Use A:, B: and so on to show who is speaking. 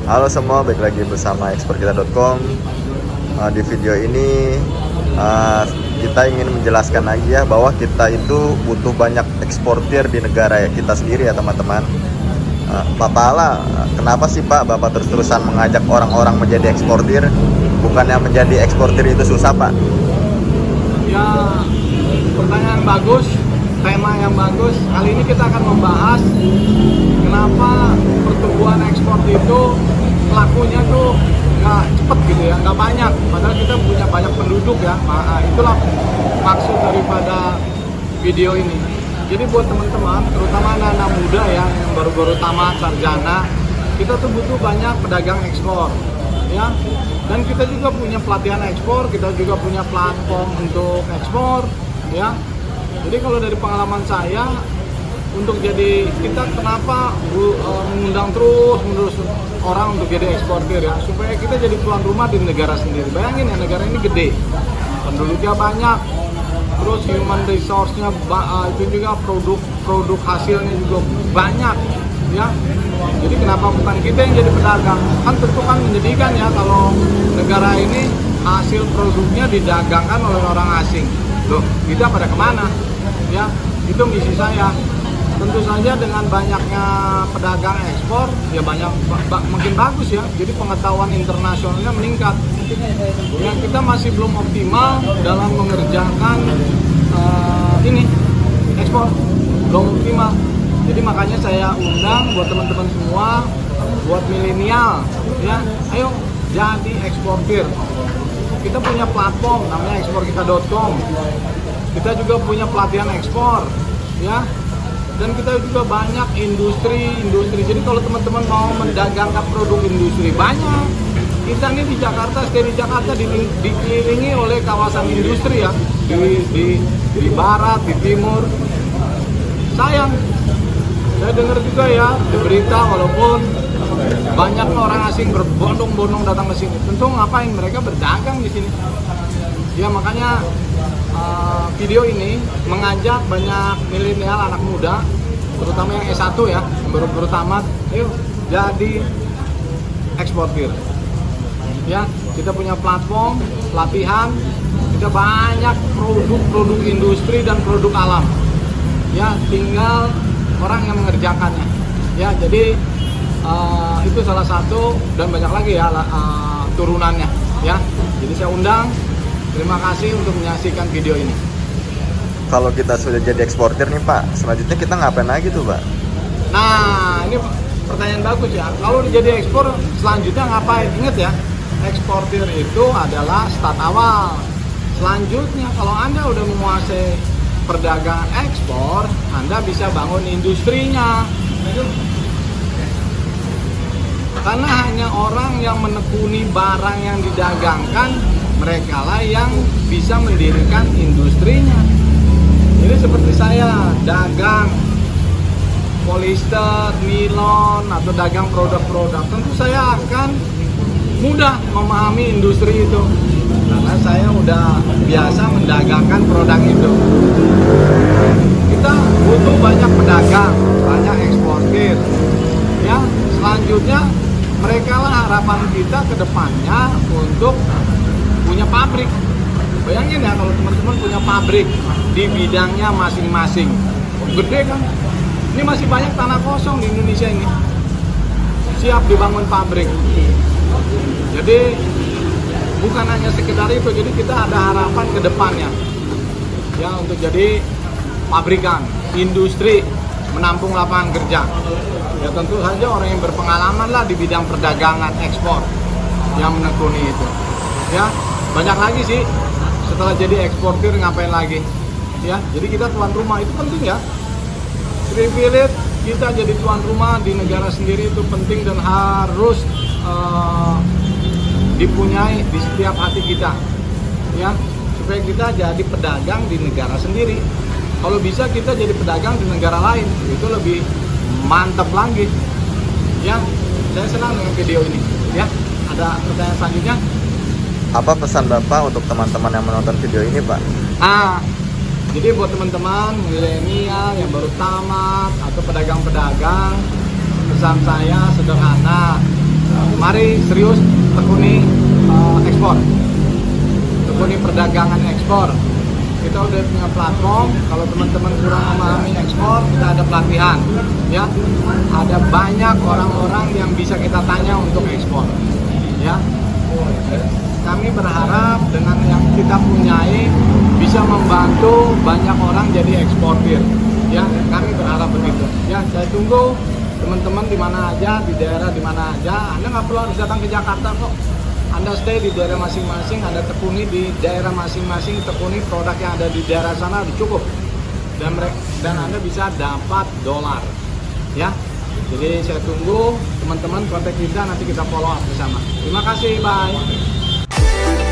A: Halo semua, balik lagi bersama eksporkita.com. Di video ini kita ingin menjelaskan lagi ya bahwa kita itu butuh banyak eksportir di negara kita sendiri ya teman-teman. Pak Paala, kenapa sih Pak Bapak terus-terusan mengajak orang-orang menjadi eksportir? Bukannya menjadi eksportir itu susah Pak?
B: Ya, pertanyaan bagus, tema yang bagus. Kali ini kita akan membahas kenapa pertumbuhan ekspor itu pelakunya tuh nggak cepet gitu ya, nggak banyak. Padahal kita punya banyak penduduk ya. Nah, itulah maksud daripada video ini. Jadi buat teman-teman, terutama anak-anak muda ya, yang baru-baru tamat sarjana, kita tuh butuh banyak pedagang ekspor, ya. Dan kita juga punya pelatihan ekspor, kita juga punya platform untuk ekspor, ya. Jadi kalau dari pengalaman saya, untuk jadi kita kenapa mengundang terus-menerus orang untuk jadi eksportir ya, supaya kita jadi tuan rumah di negara sendiri. Bayangin ya, negara ini gede, penduduknya banyak, terus human resource-nya itu juga produk hasilnya juga banyak ya. Jadi kenapa bukan kita yang jadi pedagang? Kan tentu kan menyedihkan ya kalau negara ini hasil produknya didagangkan oleh orang asing. Loh, kita pada kemana? Ya, itu misi saya. Tentu saja dengan banyaknya pedagang ekspor, ya makin bagus ya. Jadi pengetahuan internasionalnya meningkat. Ya, kita masih belum optimal dalam mengerjakan ini ekspor, belum optimal. Jadi makanya saya undang buat teman-teman semua, buat milenial, ya, ayo jadi eksportir. Kita punya platform namanya eksporkita.com. Kita juga punya pelatihan ekspor, ya. Dan kita juga banyak industri. Jadi kalau teman-teman mau mendagangkan produk industri, banyak. Kita ini di Jakarta, stay di Jakarta dikelilingi oleh kawasan industri ya. Di barat, di timur. Sayang, saya dengar juga ya di berita, walaupun banyak orang asing berbondong-bondong datang ke sini. Tentu ngapain? Mereka berdagang di sini. Ya makanya video ini mengajak banyak milenial, anak muda, terutama yang S1 ya, yang baru tamat, ayo jadi eksportir. Ya, kita punya platform, pelatihan, kita banyak produk industri dan produk alam. Ya, tinggal orang yang mengerjakannya. Ya, jadi itu salah satu dan banyak lagi ya turunannya. Ya, jadi saya undang. Terima kasih untuk menyaksikan video ini.
A: Kalau kita sudah jadi eksportir nih Pak, selanjutnya kita ngapain lagi tuh Pak?
B: Nah, ini pertanyaan bagus ya. Kalau jadi ekspor, selanjutnya ngapain? Ingat ya, eksportir itu adalah start awal. Selanjutnya, kalau Anda udah menguasai perdagangan ekspor, Anda bisa bangun industrinya. Karena hanya orang yang menekuni barang yang didagangkan, mereka lah yang bisa mendirikan industrinya. Jadi seperti saya dagang polyester, nilon, atau dagang produk-produk, tentu saya akan mudah memahami industri itu karena saya udah biasa mendagangkan produk itu. Kita butuh banyak pedagang, banyak eksportir. Ya, selanjutnya mereka lah harapan kita ke depannya untuk punya pabrik. Bayangin ya kalau teman-teman punya pabrik di bidangnya masing-masing, gede kan? Ini masih banyak tanah kosong di Indonesia ini, siap dibangun pabrik. Jadi bukan hanya sekedar itu, jadi kita ada harapan ke depannya ya untuk jadi pabrikan, industri, menampung lapangan kerja. Ya tentu saja orang yang berpengalaman lah di bidang perdagangan ekspor yang menekuni itu. Ya, banyak lagi sih. Setelah jadi eksportir ngapain lagi? Ya, jadi kita tuan rumah itu penting ya. Privilege kita jadi tuan rumah di negara sendiri itu penting dan harus dipunyai di setiap hati kita. Ya, supaya kita jadi pedagang di negara sendiri. Kalau bisa kita jadi pedagang di negara lain, itu lebih mantap lagi. Ya, saya senang dengan video ini. Ya, ada pertanyaan selanjutnya?
A: Apa pesan Bapak untuk teman-teman yang menonton video ini Pak?
B: Jadi buat teman-teman milenial yang baru tamat atau pedagang-pedagang, pesan saya sederhana. mari serius tekuni ekspor, tekuni perdagangan ekspor. Kita udah punya platform. Kalau teman-teman kurang memahami ekspor, kita ada pelatihan, ya. Ada banyak orang-orang yang bisa kita tanya untuk ekspor, ya. Kami berharap dengan yang kita punyai bisa membantu banyak orang jadi eksportir, ya. Kami berharap begitu, ya. Saya tunggu teman-teman di mana aja, di daerah di mana aja. Anda nggak perlu harus datang ke Jakarta kok. Anda stay di daerah masing-masing, Anda tekuni di daerah masing-masing, tekuni produk yang ada di daerah sana udah cukup. Dan Anda bisa dapat dolar, ya. Jadi saya tunggu teman-teman kontak kita, nanti kita follow up bersama. Terima kasih, bye.